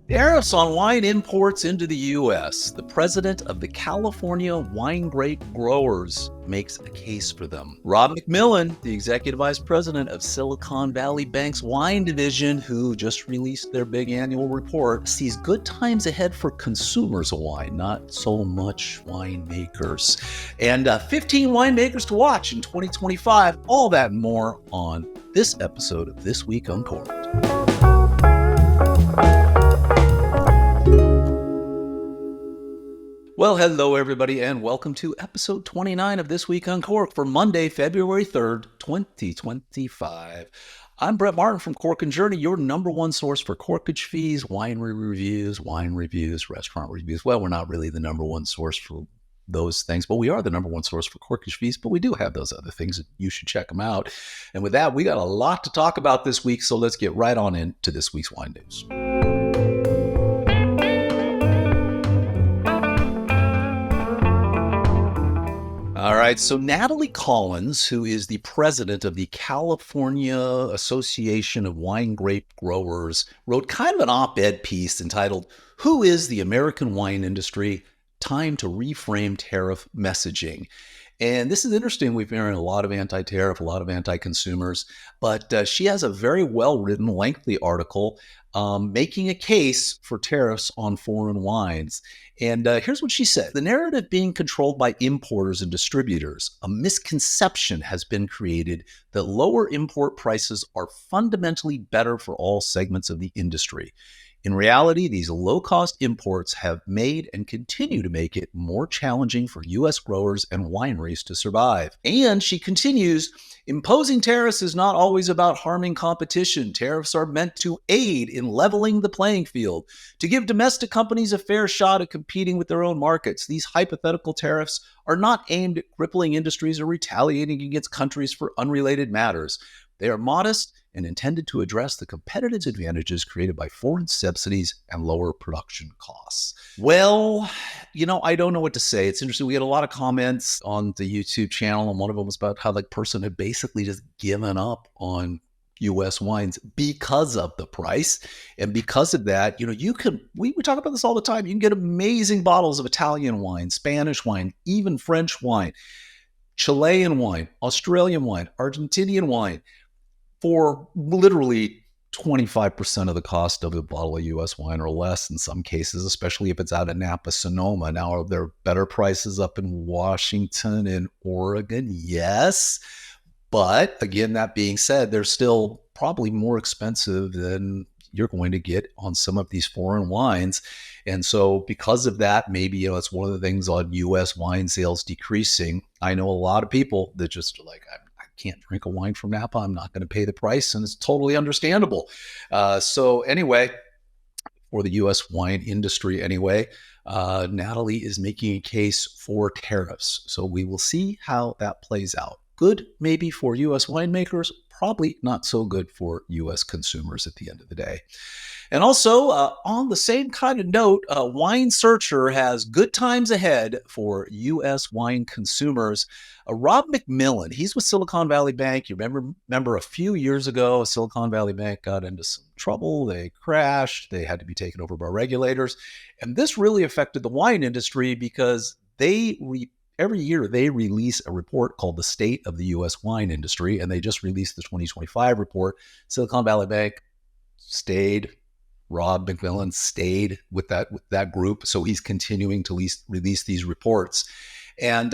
Tariffs on wine imports into the U.S. The president of the California Wine Grape Growers makes a case for them. Rob McMillan, the executive vice president of Silicon Valley Bank's wine division, who just released their big annual report, sees good times ahead for consumers of wine, not so much winemakers. And 15 winemakers to watch in 2025. All that and more on this episode of This Week Uncorked. Well, hello, everybody, and welcome to episode 29 of This Week Uncorked for Monday, February 3rd, 2025. I'm Brett Martin from Cork and Journey, your number one source for corkage fees, winery reviews, wine reviews, restaurant reviews. Well, we're not really the number one source for those things, but we are the number one source for corkage fees, but we do have those other things, and you should check them out. And with that, we got a lot to talk about this week, so let's get right on into this week's wine news. All right, so Natalie Collins, who is the president of the California Association of Wine Grape Growers, wrote kind of an op-ed piece entitled, "Who is the American Wine Industry? Time to Reframe Tariff Messaging." And this is interesting. We've been hearing a lot of anti-tariff, a lot of anti-consumers, but she has a very well-written, lengthy article making a case for tariffs on foreign wines. And here's what she said. "The narrative being controlled by importers and distributors, a misconception has been created that lower import prices are fundamentally better for all segments of the industry. In reality, these low-cost imports have made and continue to make it more challenging for U.S. growers and wineries to survive." And she continues, "Imposing tariffs is not always about harming competition. Tariffs are meant to aid in leveling the playing field, to give domestic companies a fair shot at competing with their own markets. These hypothetical tariffs are not aimed at crippling industries or retaliating against countries for unrelated matters. They are modest and intended to address the competitive advantages created by foreign subsidies and lower production costs." Well, I don't know what to say. It's interesting. We had a lot of comments on the YouTube channel, and one of them was about how the person had basically just given up on U.S. wines because of the price. And because of that, we talk about this all the time. You can get amazing bottles of Italian wine, Spanish wine, even French wine, Chilean wine, Australian wine, Argentinian wine, for literally 25% of the cost of a bottle of U.S. wine or less in some cases, especially if it's out of Napa, Sonoma. Now, are there better prices up in Washington and Oregon? Yes. But again, that being said, they're still probably more expensive than you're going to get on some of these foreign wines. And so because of that, maybe, it's one of the things on U.S. wine sales decreasing. I know a lot of people that just are like, I can't drink a wine from Napa. I'm not going to pay the price, and it's totally understandable. So anyway, for the U.S. wine industry anyway, Natalie is making a case for tariffs. So we will see how that plays out. Good maybe for U.S. winemakers, probably not so good for U.S. consumers at the end of the day. And also, on the same kind of note, Wine Searcher has good times ahead for U.S. wine consumers. Rob McMillan, he's with Silicon Valley Bank. You remember a few years ago, Silicon Valley Bank got into some trouble. They crashed. They had to be taken over by regulators. And this really affected the wine industry because every year they release a report called the State of the U.S. Wine Industry, and they just released the 2025 report. Silicon Valley Bank stayed. Rob McMillan stayed with that group, so he's continuing to release these reports. And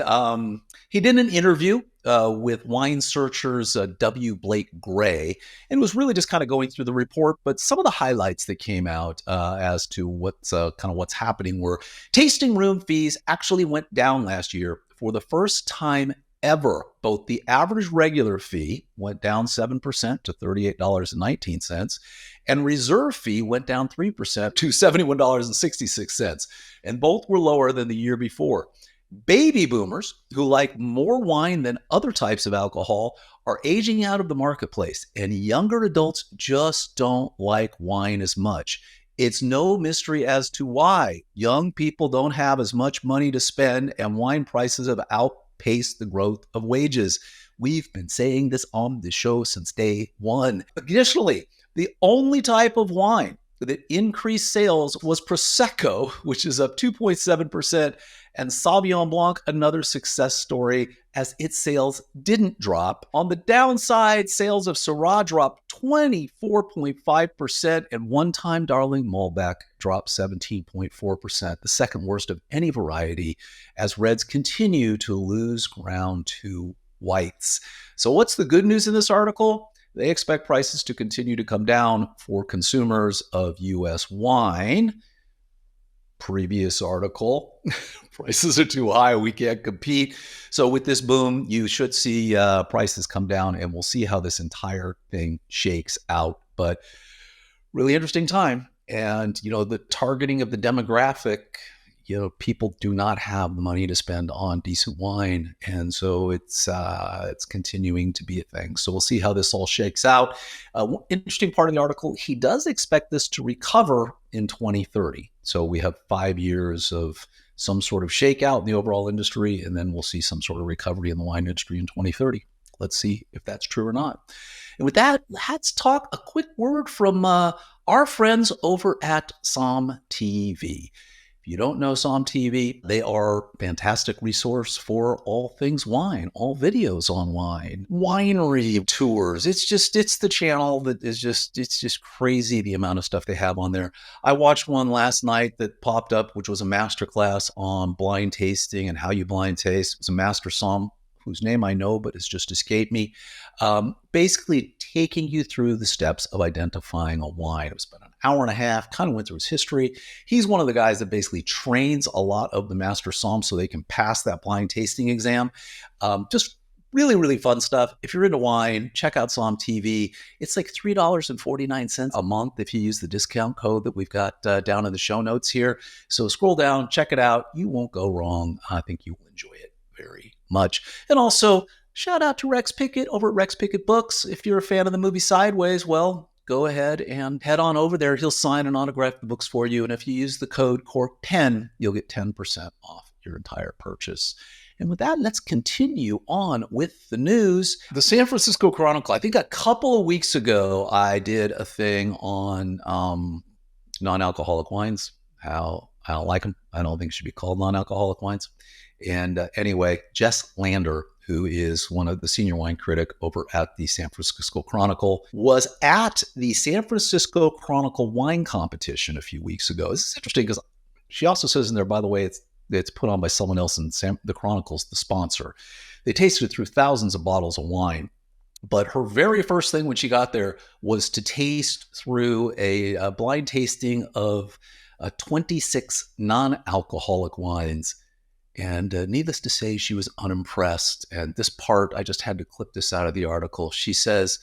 he did an interview with Wine Searcher's W. Blake Gray, and was really just kind of going through the report. But some of the highlights that came out as to what's happening were tasting room fees actually went down last year for the first time ever. Both the average regular fee went down 7% to $38.19, and reserve fee went down 3% to $71.66, and both were lower than the year before. Baby boomers, who like more wine than other types of alcohol, are aging out of the marketplace, and younger adults just don't like wine as much. It's no mystery as to why. Young people don't have as much money to spend, and wine prices have outpaced the growth of wages. We've been saying this on the show since day one. Additionally, the only type of wine that increased sales was Prosecco, which is up 2.7%, and Sauvignon Blanc, another success story, as its sales didn't drop. On the downside, sales of Syrah dropped 24.5%, and one-time darling Malbec dropped 17.4%, the second worst of any variety, as reds continue to lose ground to whites. So what's the good news in this article? They expect prices to continue to come down for consumers of U.S. wine. Previous article, prices are too high, we can't compete. So with this boom, you should see prices come down, and we'll see how this entire thing shakes out. But really interesting time. And, the targeting of the demographic, people do not have the money to spend on decent wine. And so it's continuing to be a thing. So we'll see how this all shakes out. One interesting part of the article, he does expect this to recover in 2030. So we have 5 years of some sort of shakeout in the overall industry, and then we'll see some sort of recovery in the wine industry in 2030. Let's see if that's true or not. And with that, let's talk a quick word from our friends over at SOMM TV. If you don't know SOMM TV, they are a fantastic resource for all things wine, all videos on wine, winery tours. It's the channel that is it's just crazy the amount of stuff they have on there. I watched one last night that popped up, which was a masterclass on blind tasting and how you blind taste. It was a master somm, whose name I know, but it's just escaped me, basically taking you through the steps of identifying a wine. It was about an hour and a half, kind of went through his history. He's one of the guys that basically trains a lot of the master somm so they can pass that blind tasting exam. Just really, really fun stuff. If you're into wine, check out SOMM TV. It's like $3.49 a month if you use the discount code that we've got down in the show notes here. So scroll down, check it out. You won't go wrong. I think you will enjoy it very much. And also, shout out to Rex Pickett over at Rex Pickett Books. If you're a fan of the movie Sideways, well, go ahead and head on over there. He'll sign and autograph the books for you. And if you use the code CORK10, you'll get 10% off your entire purchase. And with that, let's continue on with the news. The San Francisco Chronicle, I think a couple of weeks ago, I did a thing on non-alcoholic wines, how I don't like them. I don't think it should be called non-alcoholic wines. And anyway, Jess Lander, who is one of the senior wine critic over at the San Francisco Chronicle, was at the San Francisco Chronicle wine competition a few weeks ago. This is interesting because she also says in there, by the way, it's put on by someone else, and the Chronicle's the sponsor. They tasted through thousands of bottles of wine. But her very first thing when she got there was to taste through a blind tasting of 26 non-alcoholic wines. And needless to say, she was unimpressed. And this part, I just had to clip this out of the article. She says,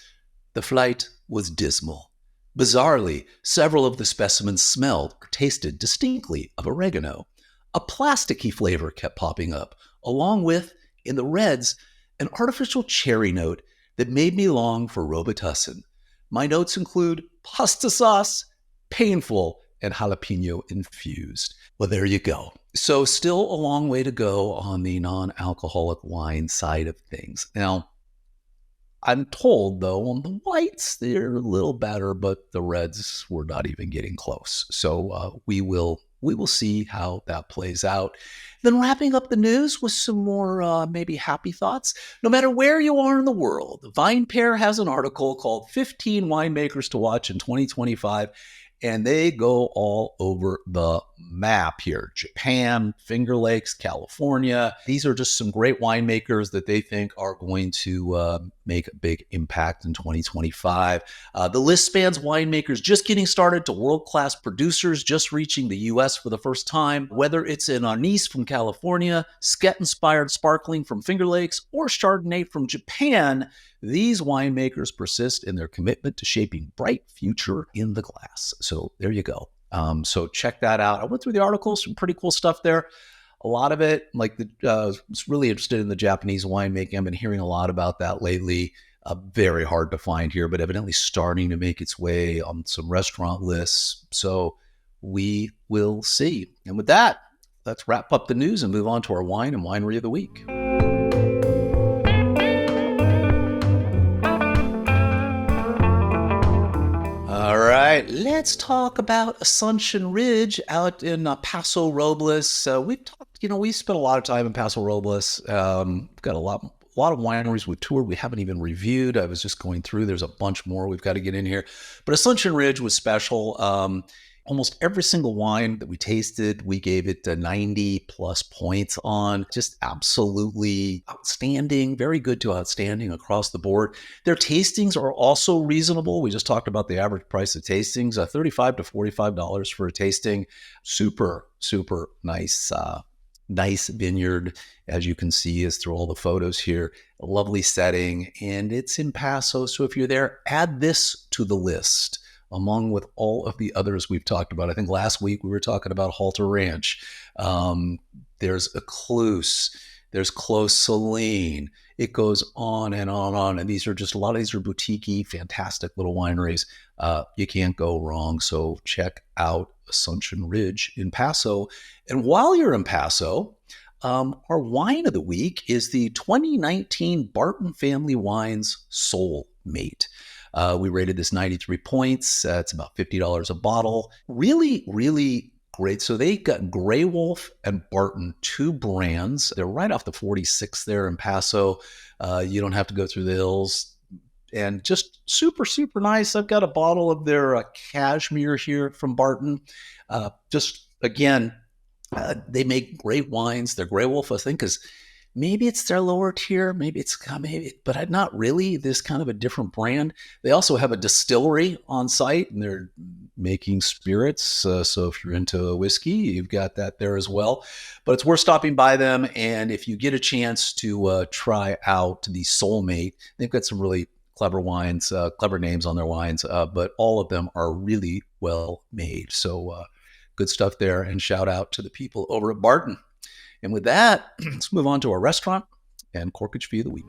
"The flight was dismal. Bizarrely, several of the specimens smelled or tasted distinctly of oregano. A plasticky flavor kept popping up, along with, in the reds, an artificial cherry note that made me long for Robitussin. My notes include pasta sauce, painful, and jalapeno infused." Well, there you go. So still a long way to go on the non-alcoholic wine side of things. Now, I'm told, though, on the whites, they're a little better, but the reds were not even getting close. So we will see how that plays out. Then wrapping up the news with some more maybe happy thoughts. No matter where you are in the world, VinePair has an article called 15 Winemakers to Watch in 2025. And they go all over the map here. Japan, Finger Lakes, California. These are just some great winemakers that they think are going to make a big impact in 2025. The list spans winemakers just getting started to world-class producers just reaching the U.S. for the first time. Whether it's an anise from California, Skett-inspired sparkling from Finger Lakes, or Chardonnay from Japan, these winemakers persist in their commitment to shaping bright future in the glass. So there you go. So check that out. I went through the article, some pretty cool stuff there. A lot of it, like I was really interested in the Japanese winemaking. I've been hearing a lot about that lately. Very hard to find here, but evidently starting to make its way on some restaurant lists. So we will see. And with that, let's wrap up the news and move on to our wine and winery of the week. All right. right, let's talk about Asuncion Ridge out in Paso Robles. We've talked, we spent a lot of time in Paso Robles. Got a lot of wineries we've toured we haven't even reviewed. I was just going through. There's a bunch more we've got to get in here. But Asuncion Ridge was special. Almost every single wine that we tasted, we gave it 90 plus points on. Just absolutely outstanding, very good to outstanding across the board. Their tastings are also reasonable. We just talked about the average price of tastings, $35 to $45 for a tasting. Super, super nice. Nice vineyard, as you can see, is through all the photos here. A lovely setting, and it's in Paso. So if you're there, add this to the list along with all of the others we've talked about. I think last week we were talking about Halter Ranch. There's Ecluse. There's Clos Celine. It goes on and on and on. And these are just, a lot of these are boutique-y, fantastic little wineries. You can't go wrong. So check out Asuncion Ridge in Paso. And while you're in Paso, our wine of the week is the 2019 Barton Family Wines Soul Mate. We rated this 93 points. It's about $50 a bottle. Really, really great. So they got Grey Wolf and Barton, two brands. They're right off the 46 there in Paso. You don't have to go through the hills. And just super, super nice. I've got a bottle of their cashmere here from Barton. Just, again, they make great wines. Their Grey Wolf, I think, is maybe it's their lower tier, but not really. This kind of a different brand. They also have a distillery on site, and they're making spirits. So if you're into whiskey, you've got that there as well. But it's worth stopping by them. And if you get a chance to try out the Soulmate, they've got some really clever wines, clever names on their wines, but all of them are really well made. So good stuff there. And shout out to the people over at Barton. And with that, let's move on to our restaurant and Corkage Fee of the Week.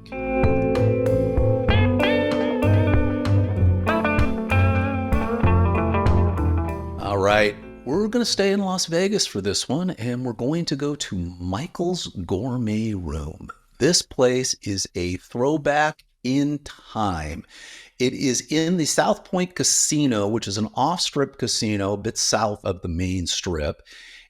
All right, we're going to stay in Las Vegas for this one, and we're going to go to Michael's Gourmet Room. This place is a throwback in time. It is in the South Point Casino, which is an off-strip casino a bit south of the main strip.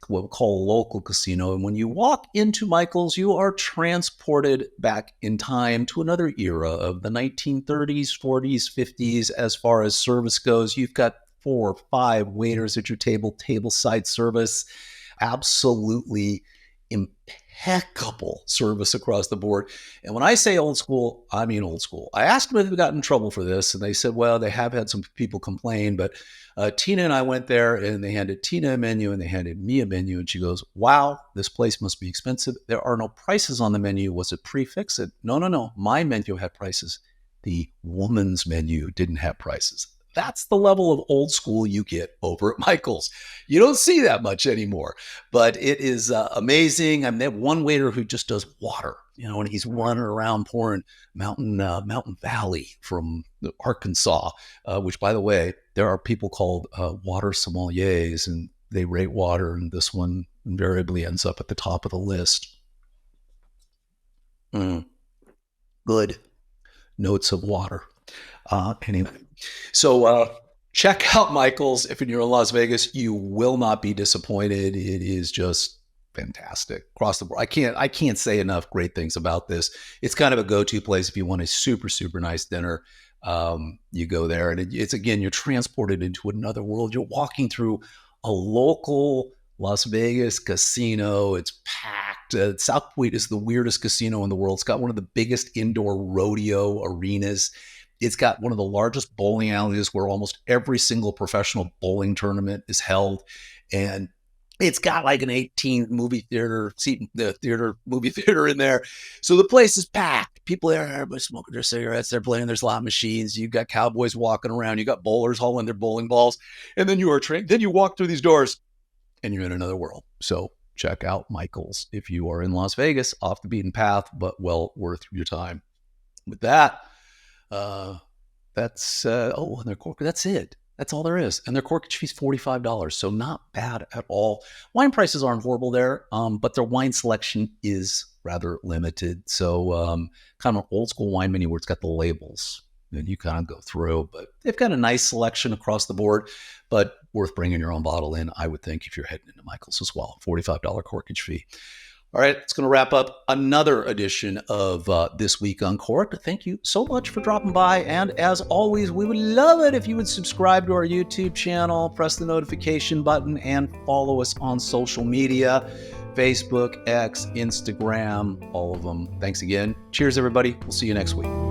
What we call a local casino. And when you walk into Michael's, you are transported back in time to another era of the 1930s, 40s, 50s. As far as service goes, you've got 4 or 5 waiters at your tableside service. Absolutely impeccable service across the board. And when I say old school, I mean old school. I asked them if they got in trouble for this, and they said, well, they have had some people complain, but Tina and I went there, and they handed Tina a menu, and they handed me a menu, and she goes, wow, this place must be expensive. There are no prices on the menu. Was it prefixed? No. My menu had prices. The woman's menu didn't have prices. That's the level of old school you get over at Michael's. You don't see that much anymore, but it is amazing. I mean, they have one waiter who just does water, and he's running around pouring Mountain Valley from Arkansas, which, by the way, there are people called water sommeliers, and they rate water, and this one invariably ends up at the top of the list. Good notes of water. Anyway, so check out Michael's. If you're in Las Vegas, you will not be disappointed. It is just fantastic across the board. I can't say enough great things about this. It's kind of a go-to place if you want a super, super nice dinner. You go there, and it's again, you're transported into another world. You're walking through a local Las Vegas casino. It's packed. South Point is the weirdest casino in the world. It's got one of the biggest indoor rodeo arenas. It's got one of the largest bowling alleys where almost every single professional bowling tournament is held. And it's got like an 18 movie theater movie theater in there. So the place is packed. People there, everybody's smoking their cigarettes. They're playing their slot machines. You've got cowboys walking around. You got bowlers hauling their bowling balls. And then you are trained. Then you walk through these doors and you're in another world. So check out Michael's if you are in Las Vegas, off the beaten path, but well worth your time. With that, and their cork. That's it. That's all there is. And their corkage fee's $45. So not bad at all. Wine prices aren't horrible there, but their wine selection is rather limited. So kind of an old school wine menu where it's got the labels. and you kind of go through. But they've got a nice selection across the board, but worth bringing your own bottle in, I would think, if you're heading into Michael's as well. $45 corkage fee. All right, it's going to wrap up another edition of This Week Uncorked. Thank you so much for dropping by. And as always, we would love it if you would subscribe to our YouTube channel, press the notification button, and follow us on social media, Facebook, X, Instagram, all of them. Thanks again. Cheers, everybody. We'll see you next week.